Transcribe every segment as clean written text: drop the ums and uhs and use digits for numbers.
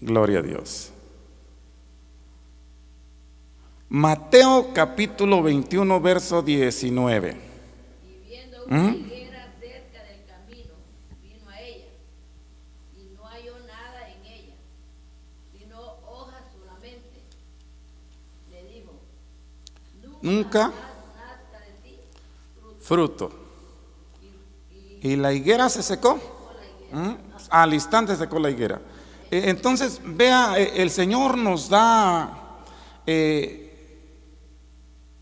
Gloria a Dios. Mateo capítulo 21, verso 19. Y viendo una higuera cerca del camino, vino a ella, y no halló nada en ella, sino hojas solamente. Le dijo, Nunca nazca de ti fruto. ¿Y la higuera se secó? Al instante secó la higuera. Entonces, vea, el Señor nos da,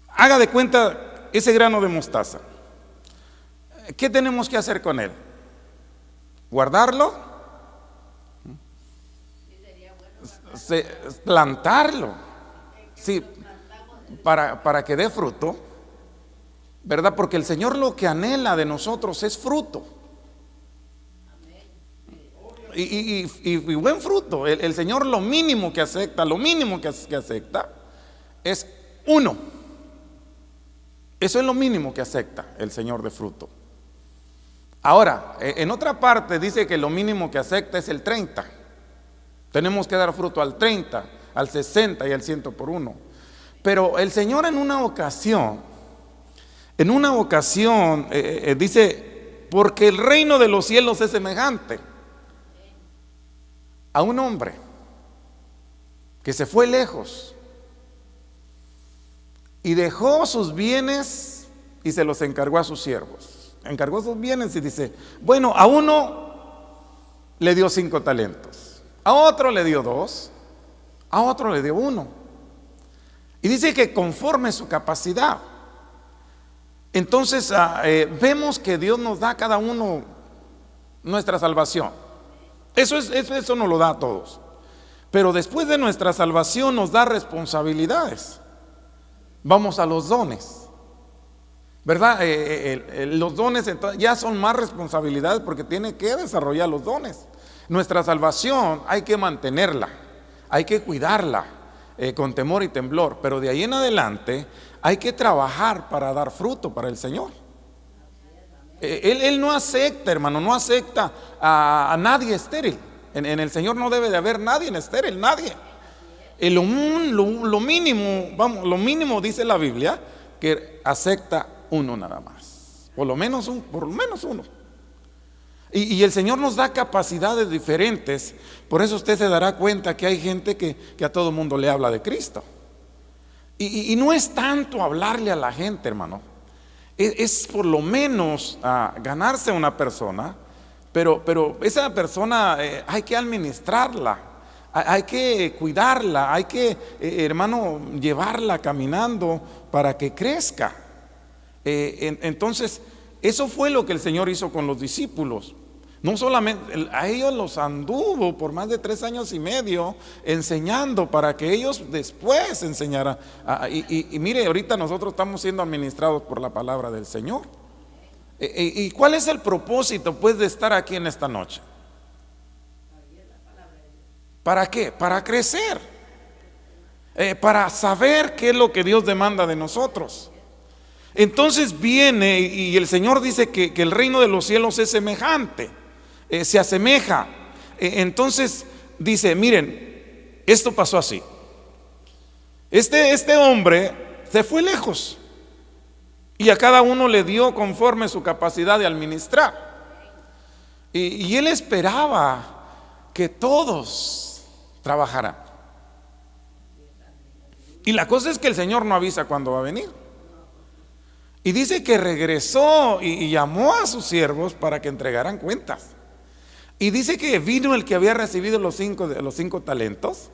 haga de cuenta ese grano de mostaza. ¿Qué tenemos que hacer con él? ¿Guardarlo? Plantarlo. Sí, para que dé fruto, ¿verdad? Porque el Señor lo que anhela de nosotros es fruto. Y buen fruto. El Señor lo mínimo que acepta, es uno. Eso es lo mínimo que acepta el Señor de fruto. Ahora, en otra parte dice que lo mínimo que acepta es el 30. Tenemos que dar fruto al 30, al 60 y al 100 por uno. Pero el Señor en una ocasión dice, porque el reino de los cielos es semejante a un hombre que se fue lejos y dejó sus bienes y se los encargó a sus siervos. Encargó sus bienes y dice, bueno, a uno le dio 5 talentos, a otro le dio 2, a otro le dio 1. Y dice que conforme su capacidad. Entonces vemos que Dios nos da a cada uno nuestra salvación. Eso nos lo da a todos. Pero después de nuestra salvación nos da responsabilidades. Vamos a los dones, ¿verdad? Los dones ya son más responsabilidades porque tiene que desarrollar los dones. Nuestra salvación hay que mantenerla, hay que cuidarla con temor y temblor, pero de ahí en adelante hay que trabajar para dar fruto para el Señor. Él no acepta, hermano, no acepta a nadie estéril. En el Señor no debe de haber nadie estéril, nadie. Lo mínimo dice la Biblia que acepta uno nada más, por lo menos uno. Y el Señor nos da capacidades diferentes. Por eso usted se dará cuenta que hay gente que a todo mundo le habla de Cristo. Y no es tanto hablarle a la gente, hermano. Es por lo menos ganarse a una persona, pero esa persona hay que administrarla, hay que cuidarla, hay que, hermano, llevarla caminando para que crezca. Entonces, eso fue lo que el Señor hizo con los discípulos. No solamente, a ellos los anduvo por más de 3 años y medio enseñando para que ellos después enseñaran. Y mire, ahorita nosotros estamos siendo administrados por la palabra del Señor. ¿Y cuál es el propósito pues de estar aquí en esta noche? ¿Para qué? Para crecer, para saber qué es lo que Dios demanda de nosotros. Entonces viene y el Señor dice que el reino de los cielos es semejante, se asemeja. Entonces dice, miren, esto pasó así. Este hombre se fue lejos y a cada uno le dio conforme su capacidad de administrar. Y él esperaba que todos trabajaran. Y la cosa es que el Señor no avisa cuándo va a venir. Y dice que regresó y llamó a sus siervos para que entregaran cuentas. Y dice que vino el que había recibido los 5 talentos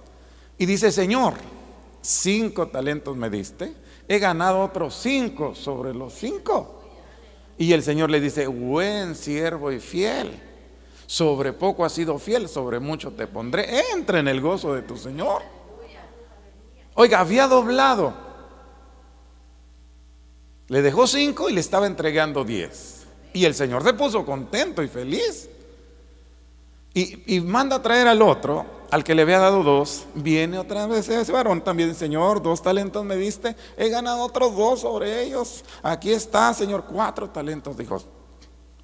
y dice, Señor, 5 talentos me diste, he ganado otros 5 sobre los 5. Y el Señor le dice, buen siervo y fiel, sobre poco has sido fiel, sobre mucho te pondré, entra en el gozo de tu Señor. Oiga, había doblado, le dejó 5 y le estaba entregando 10. Y el Señor se puso contento y feliz. Y manda a traer al otro, al que le había dado 2. Viene otra vez ese varón también, Señor, 2 talentos me diste, he ganado otros 2 sobre ellos. Aquí está, Señor, 4 talentos. Dijo,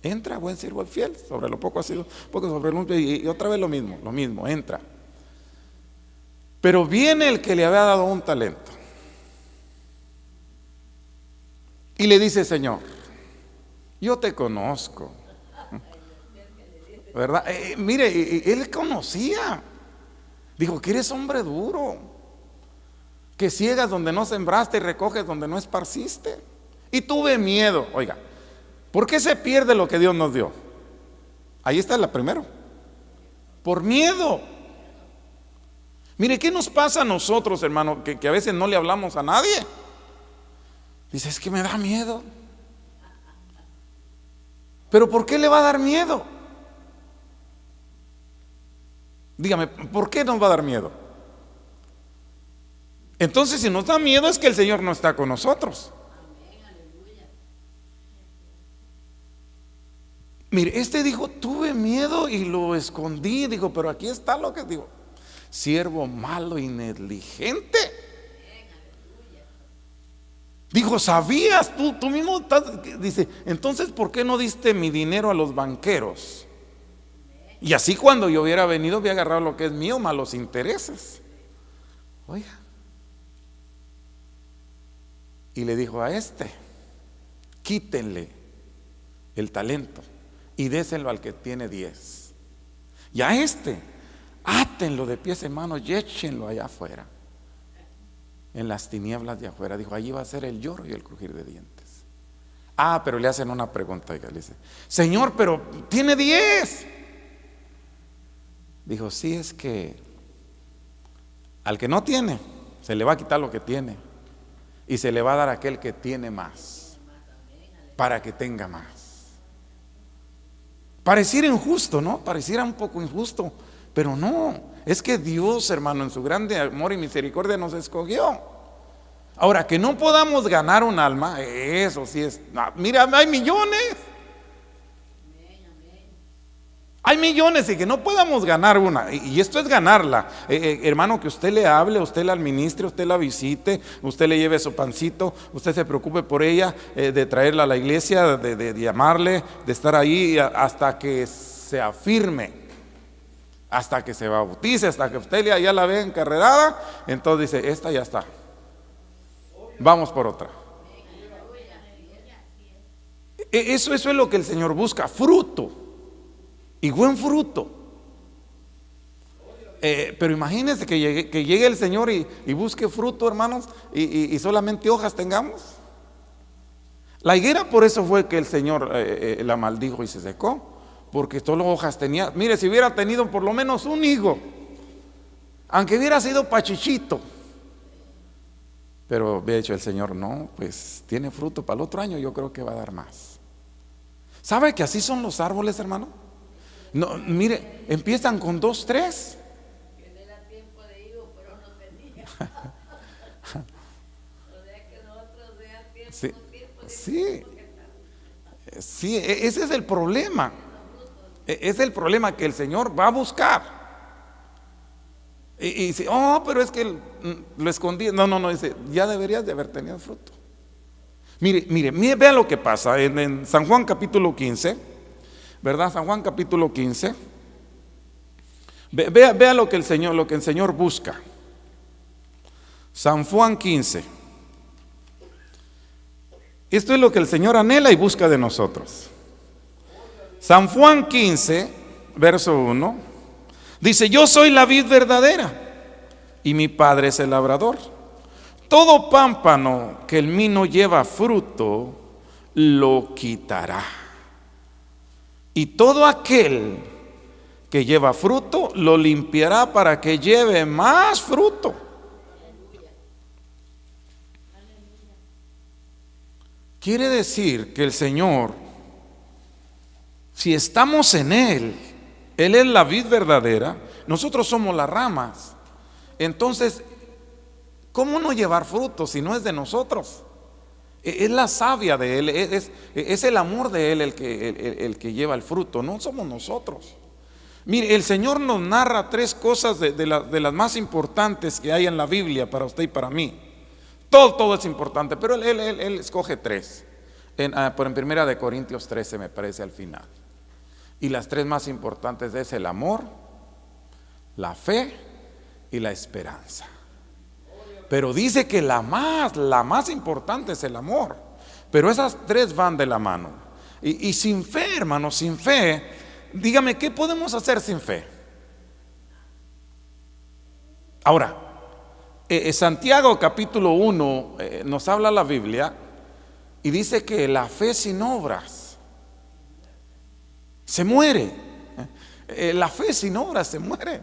entra, buen siervo fiel, sobre lo poco ha sido poco, sobre lo mucho. Y otra vez lo mismo, entra. Pero viene el que le había dado un talento y le dice: Señor, yo te conozco, ¿verdad? Mire, él conocía. Dijo que eres hombre duro, que ciegas donde no sembraste y recoges donde no esparciste. Y tuve miedo. Oiga, ¿por qué se pierde lo que Dios nos dio? Ahí está la primero. Por miedo. Mire, ¿qué nos pasa a nosotros, hermano? Que a veces no le hablamos a nadie. Dice: es que me da miedo. ¿Pero por qué le va a dar miedo? Dígame, ¿por qué nos va a dar miedo? Entonces, si nos da miedo, es que el Señor no está con nosotros. Mire, este dijo: tuve miedo y lo escondí. Dijo: pero aquí está lo que digo: siervo malo y negligente. Dijo: sabías, tú mismo estás. Dice: entonces, ¿por qué no diste mi dinero a los banqueros? Y así cuando yo hubiera venido, hubiera agarrado lo que es mío más los intereses. Oiga. Y le dijo a este: quítenle el talento y déselo al que tiene 10. Y a este, átenlo de pies en manos y échenlo allá afuera, en las tinieblas de afuera. Dijo: allí va a ser el lloro y el crujir de dientes. Pero le hacen una pregunta. Le dice: Señor, pero tiene 10. Dijo: sí, es que al que no tiene se le va a quitar lo que tiene y se le va a dar a aquel que tiene más, para que tenga más. Pareciera injusto, ¿no? Pareciera un poco injusto, pero no. Es que Dios, hermano, en su grande amor y misericordia nos escogió. Ahora, que no podamos ganar un alma, eso sí es. Mira, hay millones. Hay millones y que no podamos ganar una. Y esto es ganarla. Hermano, que usted le hable, usted la administre, usted la visite, usted le lleve su pancito, usted se preocupe por ella, de traerla a la iglesia, de llamarle, de estar ahí hasta que se afirme, hasta que se bautice, hasta que usted ya la ve encarrerada. Entonces dice: esta ya está, vamos por otra. Eso es lo que el Señor busca: fruto. Y buen fruto. Pero imagínense que llegue el Señor y busque fruto, hermanos, y solamente hojas tengamos. La higuera, por eso fue que el Señor la maldijo y se secó, porque solo hojas tenía. Mire, si hubiera tenido por lo menos un higo, aunque hubiera sido pachichito, pero había dicho el Señor: no, pues tiene fruto para el otro año, yo creo que va a dar más. ¿Sabe que así son los árboles, hermano? No, mire, empiezan con 2, 3. Que no era tiempo de higo, pero no tenía. O sea que nosotros vean tiempo, Sí, tiempo de sí, sí, ese es el problema. Es el problema que el Señor va a buscar. Y dice: pero es que lo escondí. No, dice: ya deberías de haber tenido fruto. Mire, vea lo que pasa en San Juan capítulo 15. ¿Verdad? San Juan capítulo 15. Vea lo que el Señor busca. San Juan 15. Esto es lo que el Señor anhela y busca de nosotros. San Juan 15, verso 1. Dice: yo soy la vid verdadera y mi Padre es el labrador. Todo pámpano que en mí no lleva fruto, lo quitará. Y todo aquel que lleva fruto, lo limpiará para que lleve más fruto. Quiere decir que el Señor, si estamos en Él es la vid verdadera, nosotros somos las ramas. Entonces, ¿cómo no llevar fruto si no es de nosotros? Es la savia de Él, es el amor de Él el que lleva el fruto, no somos nosotros. Mire, el Señor nos narra 3 cosas de las más importantes que hay en la Biblia para usted y para mí. Todo es importante, pero Él escoge 3. En Primera de Corintios 13 me parece al final. Y las 3 más importantes es el amor, la fe y la esperanza. Pero dice que la más importante es el amor. Pero esas tres van de la mano. Y sin fe, hermanos, sin fe, dígame, ¿qué podemos hacer sin fe? Ahora, Santiago capítulo 1 nos habla la Biblia y dice que la fe sin obras se muere. La fe sin obras se muere.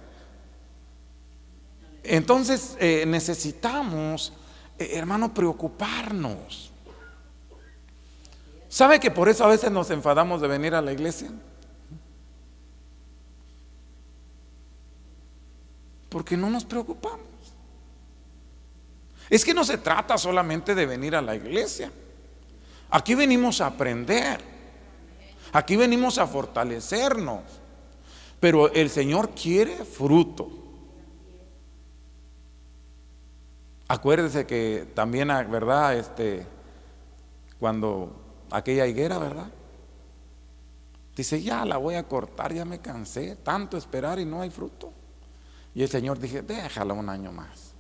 Entonces necesitamos, hermano, preocuparnos. ¿Sabe que por eso a veces nos enfadamos de venir a la iglesia? Porque no nos preocupamos. Es que no se trata solamente de venir a la iglesia. Aquí venimos a aprender. Aquí venimos a fortalecernos. Pero el Señor quiere fruto. Acuérdese que también, ¿verdad? Cuando aquella higuera, ¿verdad? Dice, ya la voy a cortar, ya me cansé, tanto esperar y no hay fruto. Y el Señor dije, déjala un año más.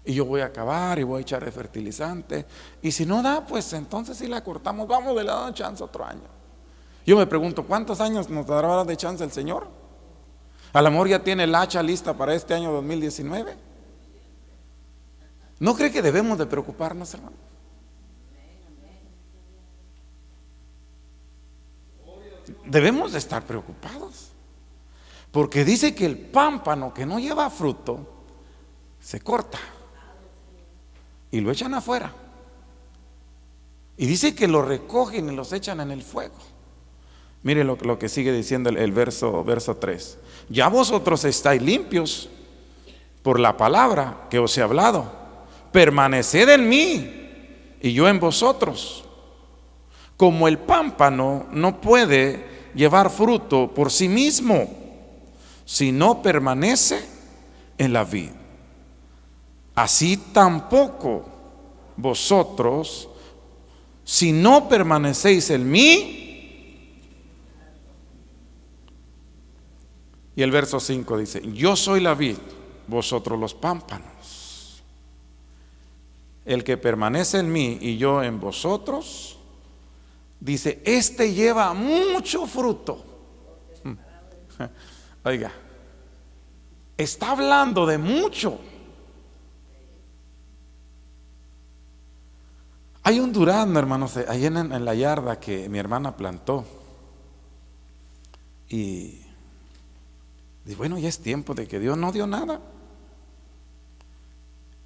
Y yo voy a acabar y voy a echarle fertilizante. Y si no da, pues entonces si la cortamos, vamos de dar chance otro año. Yo me pregunto, ¿cuántos años nos dará de chance el Señor? A lo mejor ya tiene el hacha lista para este año 2019. ¿No cree que debemos de preocuparnos, hermano? Debemos de estar preocupados. Porque dice que el pámpano que no lleva fruto se corta y lo echan afuera. Y dice que lo recogen y los echan en el fuego. Mire lo que sigue diciendo el verso 3. Ya vosotros estáis limpios por la palabra que os he hablado. Permaneced en mí y yo en vosotros. Como el pámpano no puede llevar fruto por sí mismo si no permanece en la vid, así tampoco vosotros si no permanecéis en mí. Y el verso 5 dice, yo soy la vid, vosotros los pámpanos. El que permanece en mí y yo en vosotros, dice, este lleva mucho fruto. Oiga, está hablando de mucho. Hay un durazno, hermanos, ahí en la yarda que mi hermana plantó. Y bueno, ya es tiempo de que Dios no dio nada.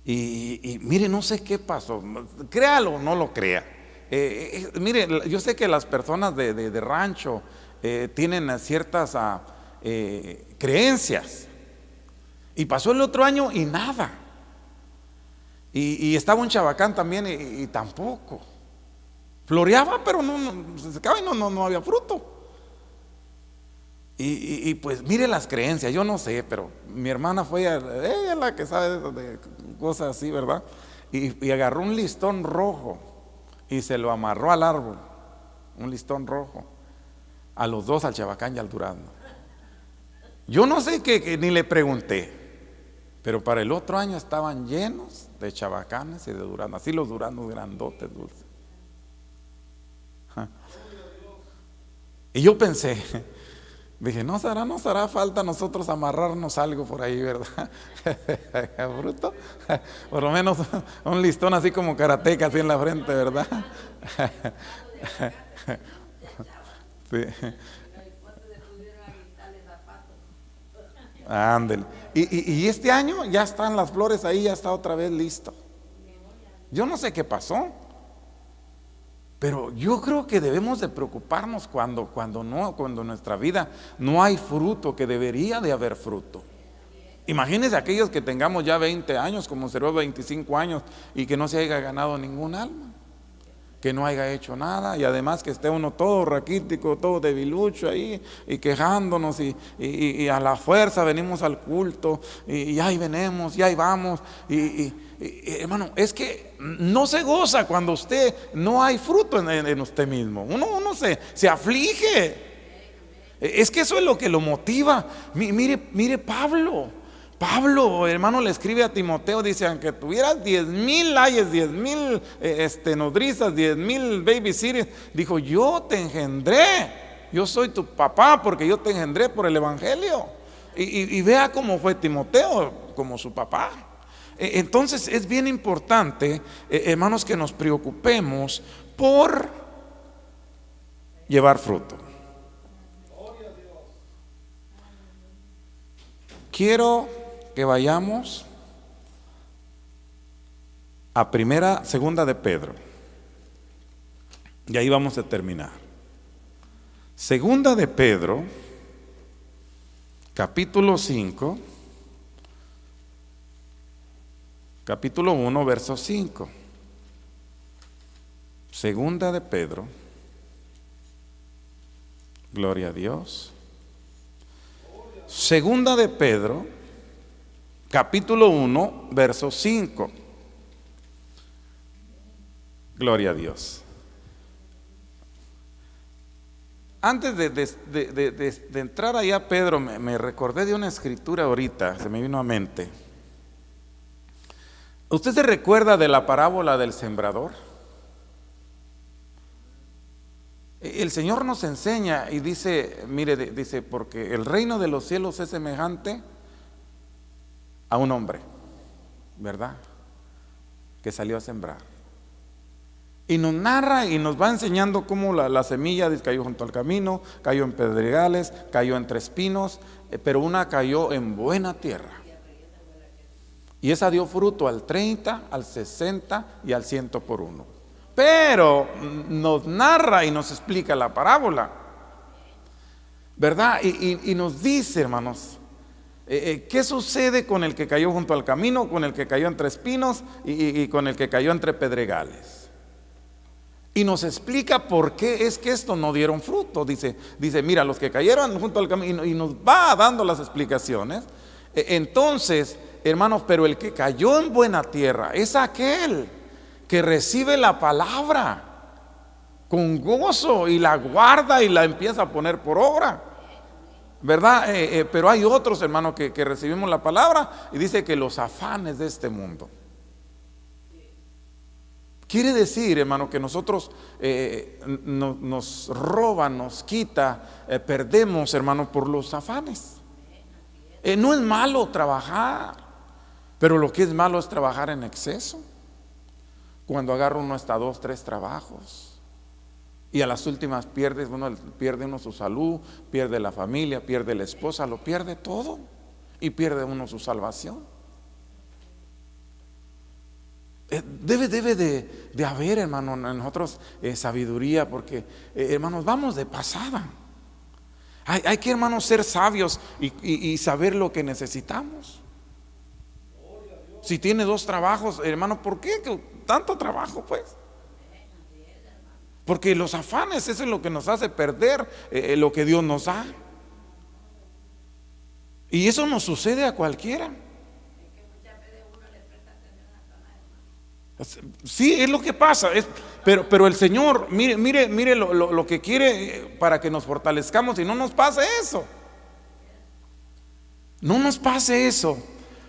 Y mire, no sé qué pasó, créalo o no lo crea. Mire, yo sé que las personas de rancho tienen ciertas creencias. Y pasó el otro año y nada. Y estaba un chabacán también y tampoco. Floreaba, pero se secaba y no había fruto. Y pues mire las creencias, yo no sé, pero mi hermana fue ella la que sabe de cosas así, ¿verdad? Y agarró un listón rojo y se lo amarró al árbol, un listón rojo, a los dos, al chabacán y al durazno. Yo no sé qué, ni le pregunté, pero para el otro año estaban llenos de chabacanes y de duraznos, así los duraznos grandotes, dulces. Y yo pensé, dije, ¿no será falta nosotros amarrarnos algo por ahí, verdad? Bruto, por lo menos un listón así como karateca así en la frente, ¿verdad? Sí. Ándele. Y este año ya están las flores ahí, ya está otra vez listo. Yo no sé qué pasó, pero yo creo que debemos de preocuparnos cuando en nuestra vida no hay fruto, que debería de haber fruto. Imagínense aquellos que tengamos ya 20 años, como será 25 años, y que no se haya ganado ningún alma, que no haya hecho nada, y además que esté uno todo raquítico, todo debilucho ahí, y quejándonos, y a la fuerza venimos al culto, y ahí venimos, y ahí vamos, hermano, es que no se goza cuando usted no hay fruto en usted mismo. Uno se aflige. Es que eso es lo que lo motiva. Mire Pablo Pablo, hermano, le escribe a Timoteo, dice, aunque tuvieras 10,000 ayes, 10,000 nodrizas, 10,000 babysitters, dijo, yo te engendré, yo soy tu papá porque yo te engendré por el evangelio. Y vea cómo fue Timoteo, como su papá. Entonces es bien importante, hermanos, que nos preocupemos por llevar fruto. Quiero que vayamos a segunda de Pedro, y ahí vamos a terminar. Segunda de Pedro, capítulo 5, capítulo 1, verso 5. Segunda de Pedro, gloria a Dios. Segunda de Pedro, capítulo 1, verso 5. Gloria a Dios. Antes de entrar allá, Pedro, me recordé de una escritura ahorita, se me vino a mente. ¿Usted se recuerda de la parábola del sembrador? El Señor nos enseña y dice, mire, dice, porque el reino de los cielos es semejante a un hombre, ¿verdad?, que salió a sembrar. Y nos narra y nos va enseñando cómo la semilla cayó junto al camino, cayó en pedregales, cayó entre espinos, pero una cayó en buena tierra. Y esa dio fruto al 30, al 60 y al 100 por uno. Pero nos narra y nos explica la parábola, ¿verdad? Y nos dice, hermanos, ¿qué sucede con el que cayó junto al camino, con el que cayó entre espinos y con el que cayó entre pedregales? Y nos explica por qué es que estos no dieron fruto. Dice, mira, los que cayeron junto al camino, y nos va dando las explicaciones. Entonces, hermanos, pero el que cayó en buena tierra es aquel que recibe la palabra con gozo y la guarda y la empieza a poner por obra, ¿verdad? Pero hay otros, hermanos, que recibimos la palabra y dice que los afanes de este mundo. Quiere decir, hermano, que nosotros nos roba, nos quita, perdemos, hermano, por los afanes. No es malo trabajar, pero lo que es malo es trabajar en exceso. Cuando agarra uno hasta 2, 3 trabajos y a las últimas pierde uno su salud, pierde la familia, pierde la esposa, lo pierde todo y pierde uno su salvación. Debe de haber, hermano, en nosotros sabiduría, porque hermanos, vamos de pasada. Hay que, hermanos, ser sabios y saber lo que necesitamos. Si tiene 2 trabajos, hermano, ¿por qué tanto trabajo, pues? Porque los afanes, eso es lo que nos hace perder lo que Dios nos da. Y eso nos sucede a cualquiera. Sí, es lo que pasa, pero el Señor, mire lo que quiere para que nos fortalezcamos y no nos pase eso. No nos pase eso.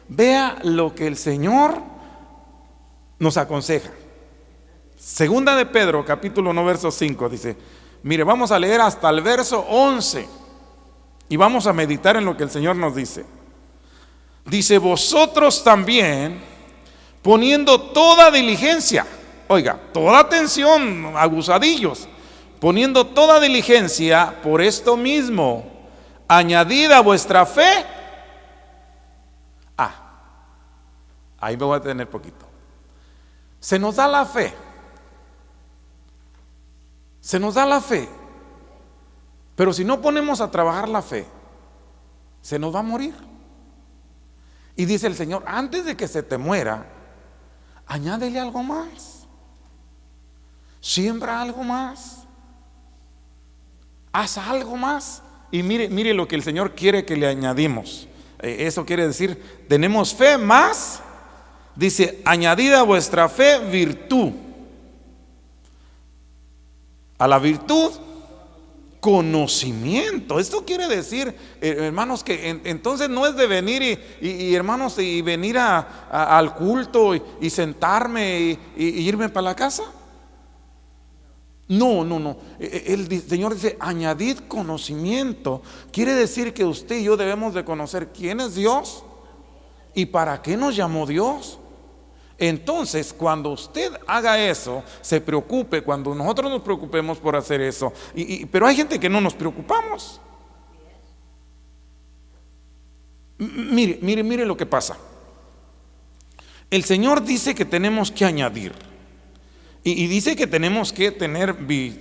Vea lo que el Señor nos aconseja. Segunda de Pedro, capítulo 1, verso 5, dice, mire, vamos a leer hasta el verso 11 y vamos a meditar en lo que el Señor nos dice. Dice, vosotros también, poniendo toda diligencia, oiga, toda atención, agusadillos, poniendo toda diligencia, por esto mismo, añadid a vuestra fe. Ahí me voy a detener poquito. Se nos da la fe. Se nos da la fe. Pero si no ponemos a trabajar la fe, se nos va a morir. Y dice el Señor, antes de que se te muera, añádele algo más. Siembra algo más. Haz algo más. Y mire lo que el Señor quiere que le añadimos. Eso quiere decir, tenemos fe más. Dice, añadid a vuestra fe virtud. A la virtud, conocimiento. Esto quiere decir, hermanos, que entonces no es de venir y, hermanos, y venir al culto y sentarme y irme para la casa. No, no, no. El Señor dice, añadid conocimiento. Quiere decir que usted y yo debemos de conocer quién es Dios y para qué nos llamó Dios. Entonces, cuando usted haga eso, se preocupe, cuando nosotros nos preocupemos por hacer eso, pero hay gente que no nos preocupamos. Mire lo que pasa. El Señor dice que tenemos que añadir. Y dice que tenemos que tener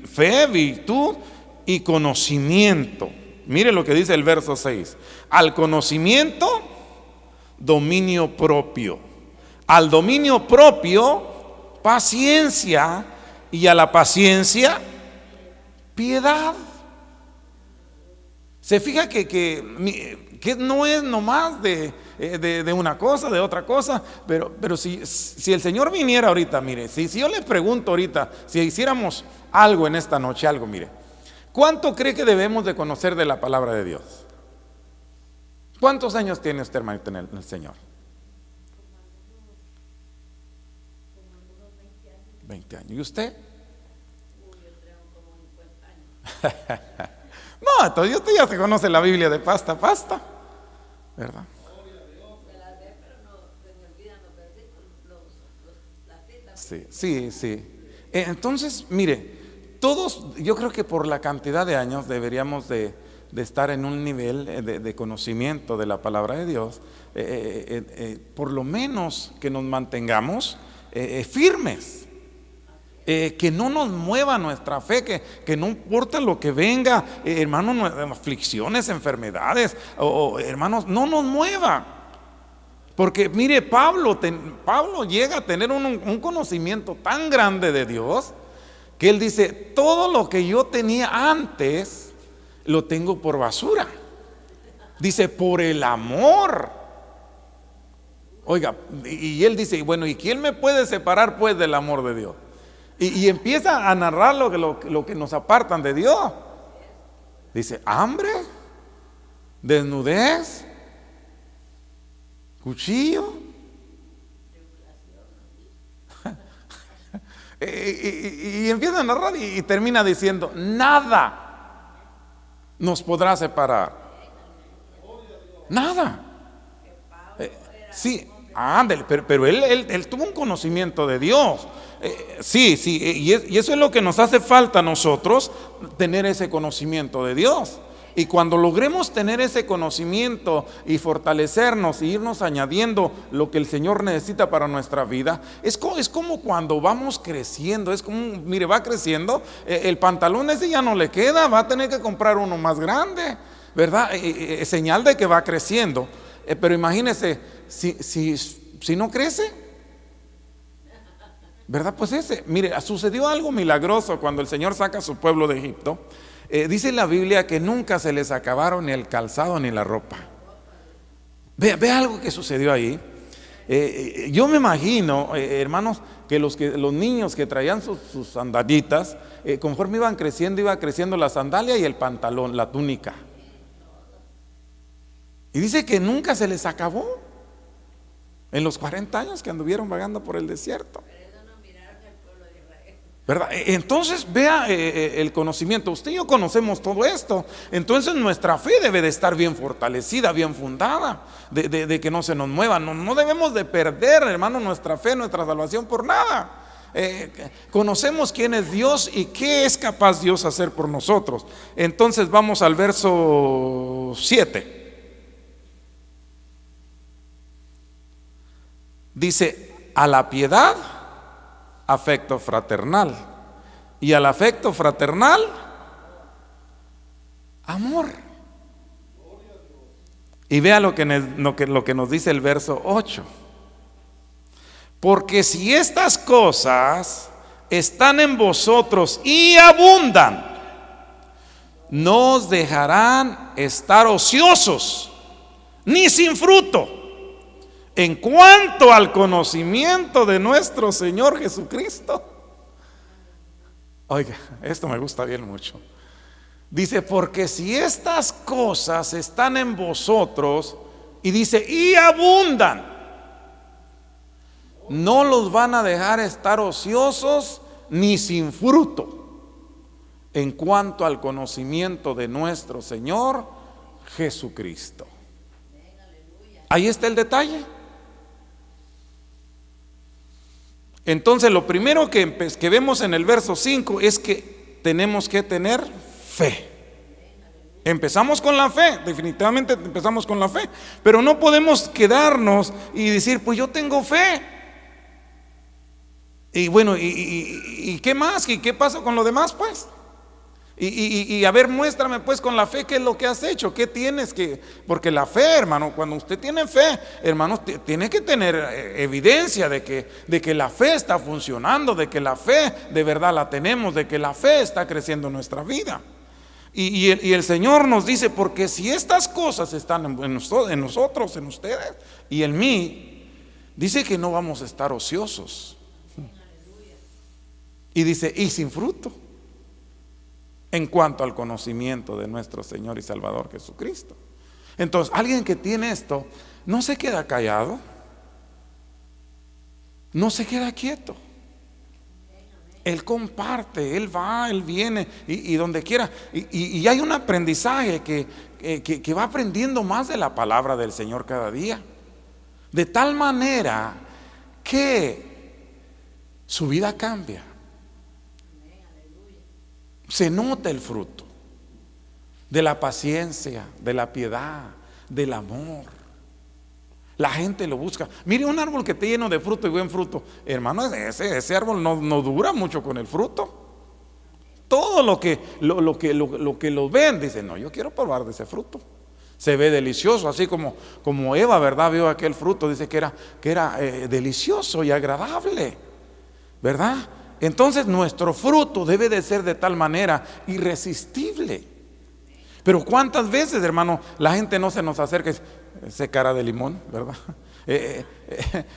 fe, virtud y conocimiento. Mire lo que dice el verso 6. Al conocimiento, dominio propio. Al dominio propio, paciencia. Y a la paciencia, piedad. Se fija que no es nomás de una cosa, de otra cosa, pero si el Señor viniera ahorita, mire, si yo le pregunto ahorita, si hiciéramos algo en esta noche, algo, mire, ¿cuánto cree que debemos de conocer de la palabra de Dios? ¿Cuántos años tiene usted, hermanito, en el Señor? 20 años. ¿Y usted? No, entonces usted ya se conoce la Biblia de pasta a pasta, ¿verdad? Sí. Entonces, mire, todos, yo creo que por la cantidad de años deberíamos de estar en un nivel de conocimiento de la palabra de Dios, por lo menos que nos mantengamos firmes. Que no nos mueva nuestra fe, que no importa lo que venga, hermanos, aflicciones, enfermedades, hermanos, no nos mueva. Porque mire, Pablo llega a tener un conocimiento tan grande de Dios, que él dice, todo lo que yo tenía antes, lo tengo por basura. Dice, por el amor. Oiga, y él dice, bueno, ¿y quién me puede separar pues del amor de Dios? Y empieza a narrar lo que nos apartan de Dios. Dice, hambre, desnudez, cuchillo. Y empieza a narrar y termina diciendo, nada nos podrá separar. Nada. Sí, ándale, pero él tuvo un conocimiento de Dios. Sí, y eso es lo que nos hace falta a nosotros, tener ese conocimiento de Dios. Y cuando logremos tener ese conocimiento y fortalecernos y irnos añadiendo lo que el Señor necesita para nuestra vida, es como cuando vamos creciendo, es como, mire, va creciendo, el pantalón ese ya no le queda, va a tener que comprar uno más grande, ¿verdad? Señal de que va creciendo. Pero imagínese, si no crece, ¿verdad? Pues mire, sucedió algo milagroso cuando el Señor saca a su pueblo de Egipto. Dice la Biblia que nunca se les acabaron ni el calzado ni la ropa. Ve algo que sucedió ahí. Yo me imagino, hermanos, que los niños que traían sus sandalitas, conforme iba creciendo la sandalia y el pantalón, la túnica. Y dice que nunca se les acabó en los 40 años que anduvieron vagando por el desierto, ¿verdad? Entonces vea el conocimiento. Usted y yo conocemos todo esto. Entonces nuestra fe debe de estar bien fortalecida, bien fundada, de que no se nos mueva. No debemos de perder, hermano, nuestra fe, nuestra salvación por nada. Conocemos quién es Dios y qué es capaz Dios hacer por nosotros. Entonces vamos al verso 7. Dice, a la piedad, afecto fraternal, y al afecto fraternal, amor. Y vea lo que nos dice el verso 8. Porque si estas cosas están en vosotros y abundan, no os dejarán estar ociosos ni sin fruto en cuanto al conocimiento de nuestro Señor Jesucristo. Oiga, esto me gusta bien mucho. Dice, porque si estas cosas están en vosotros, y dice, y abundan, no los van a dejar estar ociosos ni sin fruto en cuanto al conocimiento de nuestro Señor Jesucristo. Ahí está el detalle. Entonces lo primero que vemos en el verso 5 es que tenemos que tener fe. Empezamos con la fe, definitivamente empezamos con la fe, pero no podemos quedarnos y decir, pues yo tengo fe. Y bueno, ¿y qué más? ¿Y qué pasa con lo demás, pues? Y a ver, muéstrame pues con la fe qué es lo que has hecho, qué tienes que, porque la fe, hermano, cuando usted tiene fe, hermano, tiene que tener evidencia de que la fe está funcionando, de que la fe de verdad la tenemos, de que la fe está creciendo en nuestra vida. Y el Señor nos dice, porque si estas cosas están en nosotros, en ustedes y en mí, dice que no vamos a estar ociosos. Y dice, y sin fruto en cuanto al conocimiento de nuestro Señor y Salvador Jesucristo. Entonces, alguien que tiene esto no se queda callado, no se queda quieto. Él comparte, él va, él viene y donde quiera. Y hay un aprendizaje que va aprendiendo más de la palabra del Señor cada día. De tal manera que su vida cambia. Se nota el fruto de la paciencia, de la piedad, del amor. La gente lo busca. Mire, un árbol que esté lleno de fruto y buen fruto, hermano, ese árbol no dura mucho con el fruto. Todo lo que lo ven, dicen, no, yo quiero probar de ese fruto. Se ve delicioso, así como Eva, ¿verdad? Vio aquel fruto, dice que era delicioso y agradable, ¿verdad? Entonces nuestro fruto debe de ser de tal manera irresistible. Pero cuántas veces, hermano, la gente no se nos acerca y dice, ese cara de limón, ¿verdad?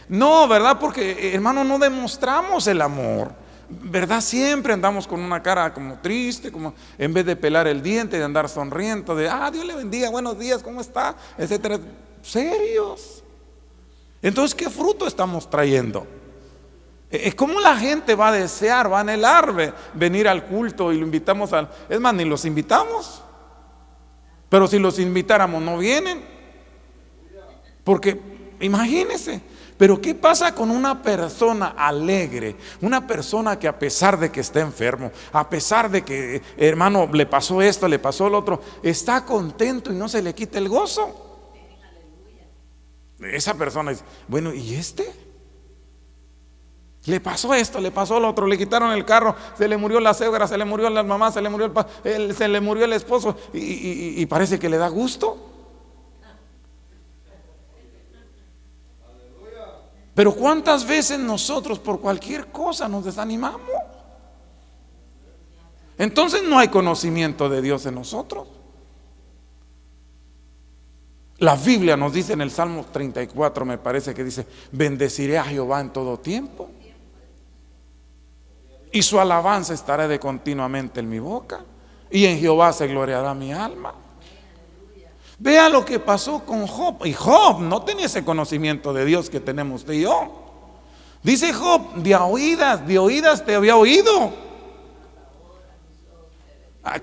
No, ¿verdad? Porque, hermano, no demostramos el amor, ¿verdad? Siempre andamos con una cara como triste, como en vez de pelar el diente, de andar sonriendo, de Dios le bendiga, buenos días, ¿cómo está? Etcétera. Serios. Entonces, ¿qué fruto estamos trayendo? ¿Cómo la gente va a desear, va a anhelar venir al culto y lo invitamos es más, ni los invitamos? Pero si los invitáramos no vienen. Porque imagínense, pero ¿qué pasa con una persona alegre? Una persona que a pesar de que está enfermo, a pesar de que, hermano, le pasó esto, le pasó lo otro, está contento y no se le quita el gozo. Esa persona dice, bueno, ¿y este? Le pasó esto, le pasó lo otro, le quitaron el carro, se le murió la suegra, se le murió la mamá, se le murió se le murió el esposo y parece que le da gusto. Pero ¿cuántas veces nosotros por cualquier cosa nos desanimamos? Entonces no hay conocimiento de Dios en nosotros. La Biblia nos dice en el Salmo 34, me parece que dice, bendeciré a Jehová en todo tiempo y su alabanza estará de continuamente en mi boca, y en Jehová se gloriará mi alma. Vea lo que pasó con Job. Y Job no tenía ese conocimiento de Dios que tenemos usted y yo. Dice Job, de oídas te había oído.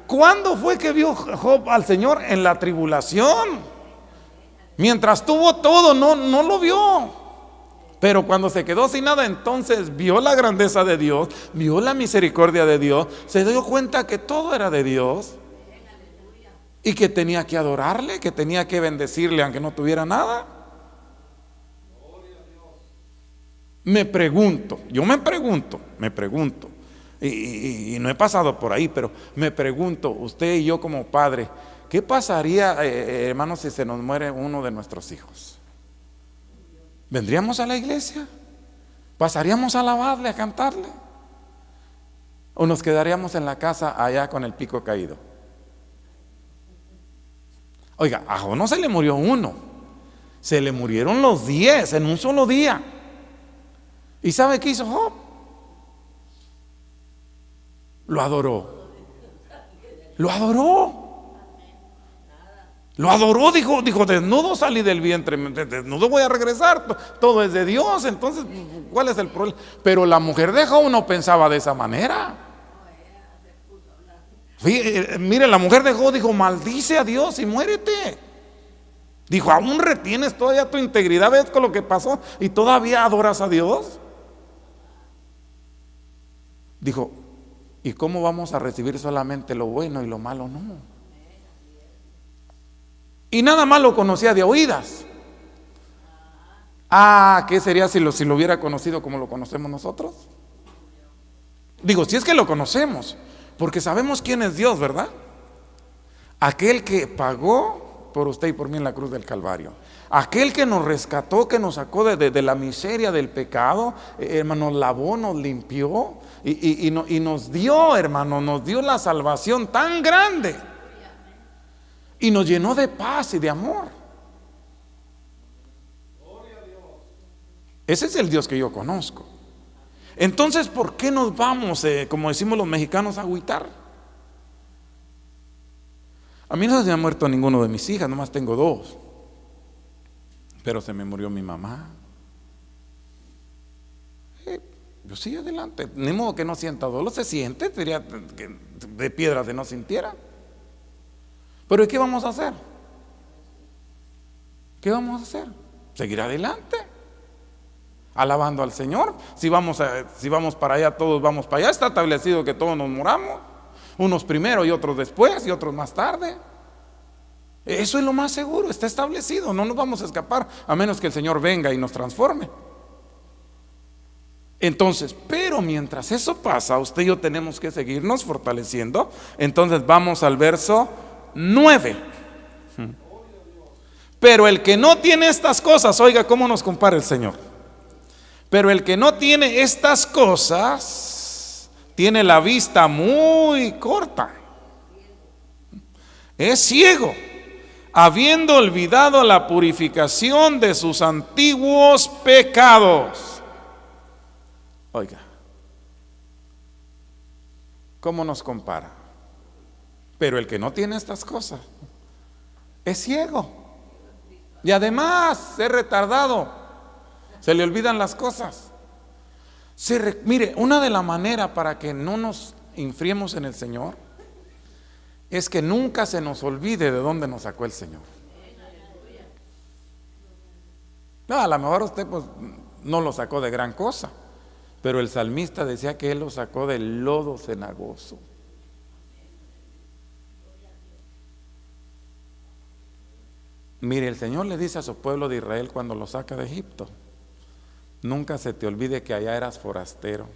¿Cuándo fue que vio Job al Señor? En la tribulación. Mientras tuvo todo, no lo vio. Pero cuando se quedó sin nada, entonces vio la grandeza de Dios, vio la misericordia de Dios, se dio cuenta que todo era de Dios y que tenía que adorarle, que tenía que bendecirle aunque no tuviera nada. Me pregunto, y no he pasado por ahí, pero me pregunto, usted y yo como padre, ¿qué pasaría, hermanos, si se nos muere uno de nuestros hijos? ¿Vendríamos a la iglesia? ¿Pasaríamos a alabarle, a cantarle? ¿O nos quedaríamos en la casa allá con el pico caído? Oiga, a Job no se le murió uno, se le murieron los 10 en un solo día. ¿Y sabe qué hizo Job? Lo adoró. Lo adoró. Lo adoró, dijo, desnudo salí del vientre, desnudo voy a regresar, todo es de Dios. Entonces, ¿cuál es el problema? Pero la mujer de Job no pensaba de esa manera. Mire, la mujer de Job dijo, maldice a Dios y muérete. Dijo, aún retienes todavía tu integridad, ves con lo que pasó y todavía adoras a Dios. Dijo, ¿y cómo vamos a recibir solamente lo bueno y lo malo no? Y nada más lo conocía de oídas. ¿Qué sería si lo hubiera conocido como lo conocemos nosotros? Digo, si es que lo conocemos, porque sabemos quién es Dios, ¿verdad? Aquel que pagó por usted y por mí en la cruz del Calvario. Aquel que nos rescató, que nos sacó de la miseria del pecado, hermano, nos lavó, nos limpió y nos dio, hermano, nos dio la salvación tan grande. Y nos llenó de paz y de amor. Ese es el Dios que yo conozco. Entonces, ¿por qué nos vamos, como decimos los mexicanos, a agüitar? A mí no se me ha muerto ninguno de mis hijas, nomás tengo 2. Pero se me murió mi mamá. Yo sigo adelante. Ni modo que no sienta dolor, se siente, diría que de piedra se no sintiera. Pero ¿y qué vamos a hacer? ¿Qué vamos a hacer? Seguir adelante, alabando al Señor. Si vamos para allá, todos vamos para allá. Está establecido que todos nos moramos, unos primero y otros después y otros más tarde. Eso es lo más seguro, está establecido. No nos vamos a escapar a menos que el Señor venga y nos transforme. Entonces, pero mientras eso pasa, usted y yo tenemos que seguirnos fortaleciendo. Entonces vamos al verso 9. Pero el que no tiene estas cosas, oiga cómo nos compara el Señor. Pero el que no tiene estas cosas tiene la vista muy corta, es ciego, habiendo olvidado la purificación de sus antiguos pecados. Oiga, ¿cómo nos compara? Pero el que no tiene estas cosas es ciego y además es retardado, se le olvidan las cosas. Mire, una de las maneras para que no nos enfriemos en el Señor es que nunca se nos olvide de dónde nos sacó el Señor. No, a lo mejor usted pues no lo sacó de gran cosa, pero el salmista decía que él lo sacó del lodo cenagoso. Mire, el Señor le dice a su pueblo de Israel cuando lo saca de Egipto: nunca se te olvide que allá eras forastero,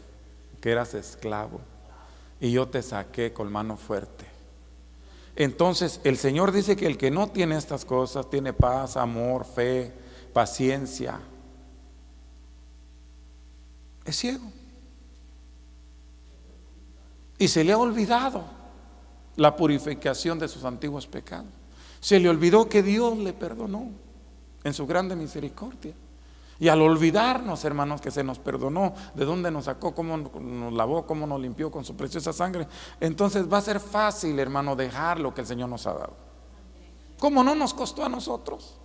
que eras esclavo, y yo te saqué con mano fuerte. Entonces el Señor dice que el que no tiene estas cosas tiene paz, amor, fe, paciencia. Es ciego. Y se le ha olvidado la purificación de sus antiguos pecados. Se le olvidó que Dios le perdonó en su grande misericordia. Y al olvidarnos, hermanos, que se nos perdonó, de dónde nos sacó, cómo nos lavó, cómo nos limpió con su preciosa sangre, entonces va a ser fácil, hermano, dejar lo que el Señor nos ha dado. ¿Cómo no nos costó a nosotros?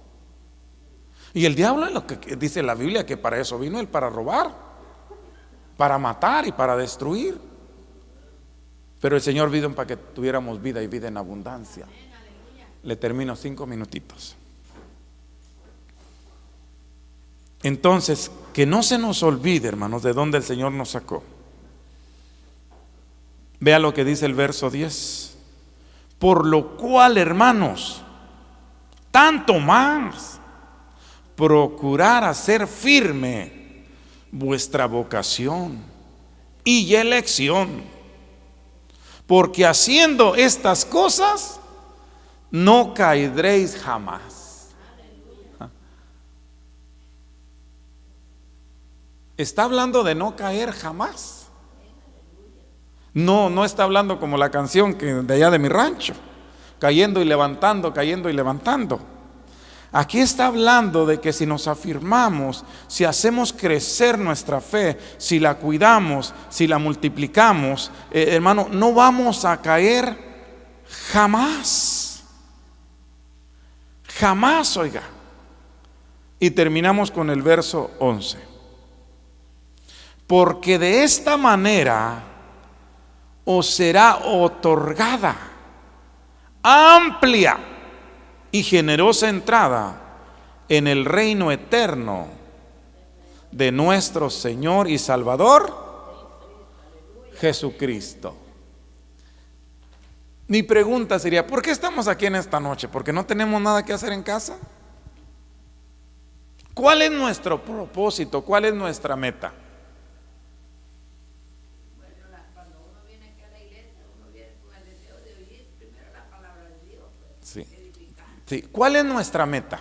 Y el diablo es lo que dice la Biblia, que para eso vino él, para robar, para matar y para destruir. Pero el Señor vino para que tuviéramos vida y vida en abundancia. Le termino 5 minutitos. Entonces, que no se nos olvide, hermanos, de dónde el Señor nos sacó. Vea lo que dice el verso 10. Por lo cual, hermanos, tanto más procurar hacer firme vuestra vocación y elección, porque haciendo estas cosas no caeréis jamás. Está hablando de no caer jamás. No está hablando como la canción que de allá de mi rancho, cayendo y levantando, cayendo y levantando. Aquí está hablando de que si nos afirmamos, si hacemos crecer nuestra fe, si la cuidamos, si la multiplicamos, hermano, no vamos a caer Jamás. Jamás, oiga. Y terminamos con el verso 11. Porque de esta manera os será otorgada amplia y generosa entrada en el reino eterno de nuestro Señor y Salvador Jesucristo. Mi pregunta sería, ¿por qué estamos aquí en esta noche? ¿Porque no tenemos nada que hacer en casa? ¿Cuál es nuestro propósito? ¿Cuál es nuestra meta? Bueno, cuando uno viene aquí a la iglesia, uno viene con el deseo de oír primero la palabra de Dios, pues, Sí. edificar. Sí. ¿Cuál es nuestra meta?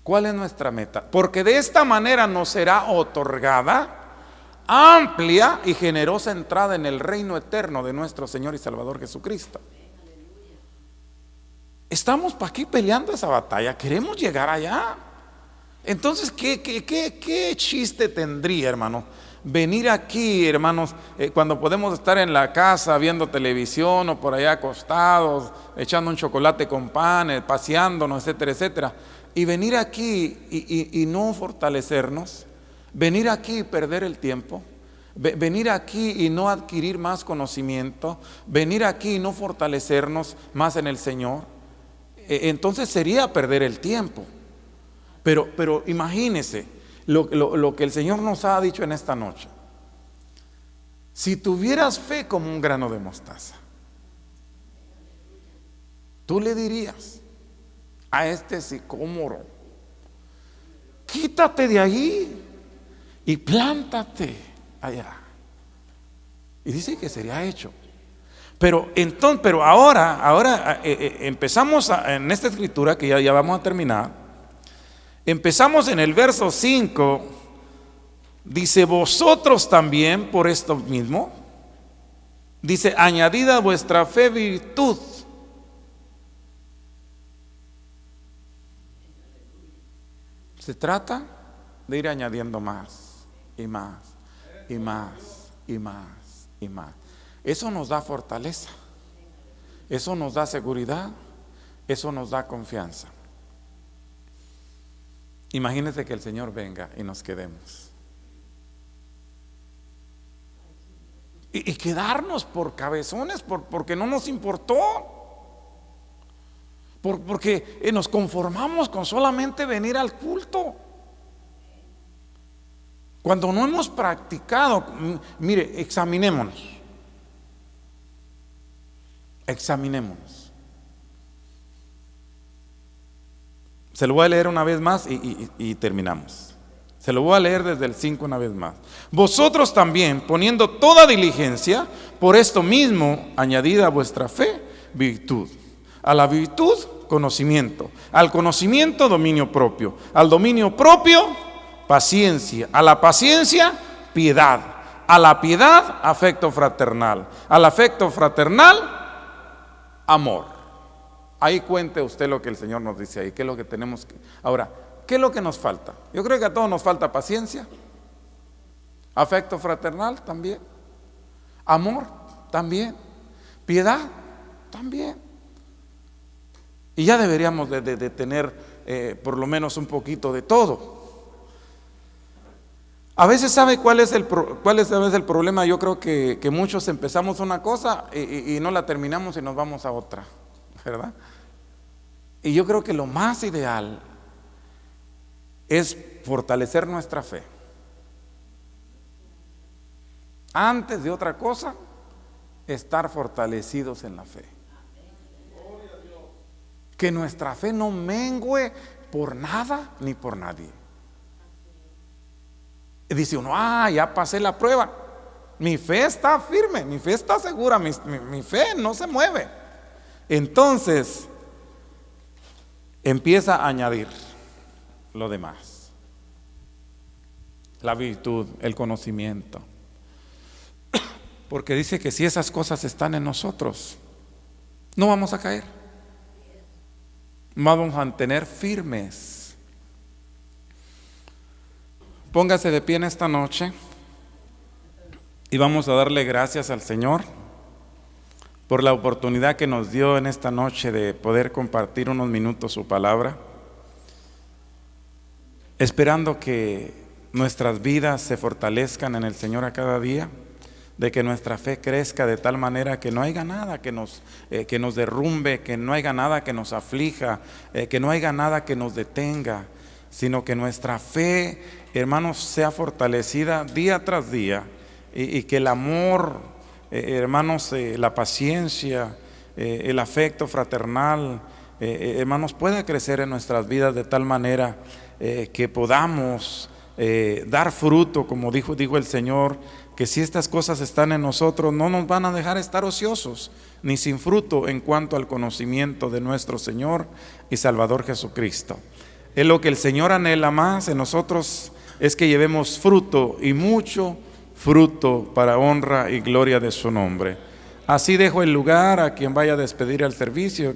¿Cuál es nuestra meta? Porque de esta manera nos será otorgada amplia y generosa entrada en el reino eterno de nuestro Señor y Salvador Jesucristo. Estamos aquí peleando esa batalla, queremos llegar allá. Entonces, ¿qué chiste tendría, hermano? Venir aquí, hermanos, cuando podemos estar en la casa viendo televisión o por allá acostados, echando un chocolate con pan, paseándonos, etcétera, etcétera. Y venir aquí y no fortalecernos, venir aquí y perder el tiempo, venir aquí y no adquirir más conocimiento, venir aquí y no fortalecernos más en el Señor, entonces sería perder el tiempo. Pero imagínese lo que el Señor nos ha dicho en esta noche. Si tuvieras fe como un grano de mostaza, tú le dirías a este sicómoro: quítate de ahí y plántate allá. Y dice que sería hecho. Pero ahora empezamos en esta escritura que ya vamos a terminar. Empezamos en el verso 5. Dice: vosotros también por esto mismo, dice, añadid a vuestra fe virtud. Se trata de ir añadiendo más y más y más y más y más. Eso nos da fortaleza, eso nos da seguridad, eso nos da confianza. Imagínense que el Señor venga y nos quedemos. Y quedarnos por cabezones, porque no nos importó. Porque nos conformamos con solamente venir al culto, cuando no hemos practicado. Mire, examinémonos. Se lo voy a leer una vez más y terminamos. Se lo voy a leer desde el 5 una vez más. Vosotros también, poniendo toda diligencia, por esto mismo añadid a vuestra fe virtud, a la virtud conocimiento, al conocimiento dominio propio, al dominio propio paciencia, a la paciencia piedad, a la piedad afecto fraternal, al afecto fraternal amor. Ahí cuente usted lo que el Señor nos dice ahí, qué es lo que tenemos que. Ahora, ¿qué es lo que nos falta? Yo creo que a todos nos falta paciencia, afecto fraternal también, amor también, piedad también. Y ya deberíamos de tener por lo menos un poquito de todo. A veces, ¿sabe cuál es el problema? Yo creo que muchos empezamos una cosa y no la terminamos y nos vamos a otra, ¿verdad? Y yo creo que lo más ideal es fortalecer nuestra fe. Antes de otra cosa, estar fortalecidos en la fe. Que nuestra fe no mengüe por nada ni por nadie. Dice uno: ya pasé la prueba, mi fe está firme, mi fe está segura, mi fe no se mueve. Entonces empieza a añadir lo demás: la virtud, el conocimiento. Porque dice que si esas cosas están en nosotros, no vamos a caer, vamos a mantener firmes. Póngase de pie en esta noche y vamos a darle gracias al Señor por la oportunidad que nos dio en esta noche de poder compartir unos minutos su palabra, esperando que nuestras vidas se fortalezcan en el Señor a cada día, de que nuestra fe crezca de tal manera que no haya nada que nos derrumbe, que no haya nada que nos aflija, que no haya nada que nos detenga, sino que nuestra fe, hermanos, sea fortalecida día tras día, y que el amor, hermanos, la paciencia, el afecto fraternal, hermanos, pueda crecer en nuestras vidas de tal manera que podamos dar fruto, como dijo el Señor, que si estas cosas están en nosotros, no nos van a dejar estar ociosos ni sin fruto en cuanto al conocimiento de nuestro Señor y Salvador Jesucristo. Es lo que el Señor anhela más en nosotros, es que llevemos fruto, y mucho fruto, para honra y gloria de su nombre. Así dejo el lugar a quien vaya a despedir al servicio.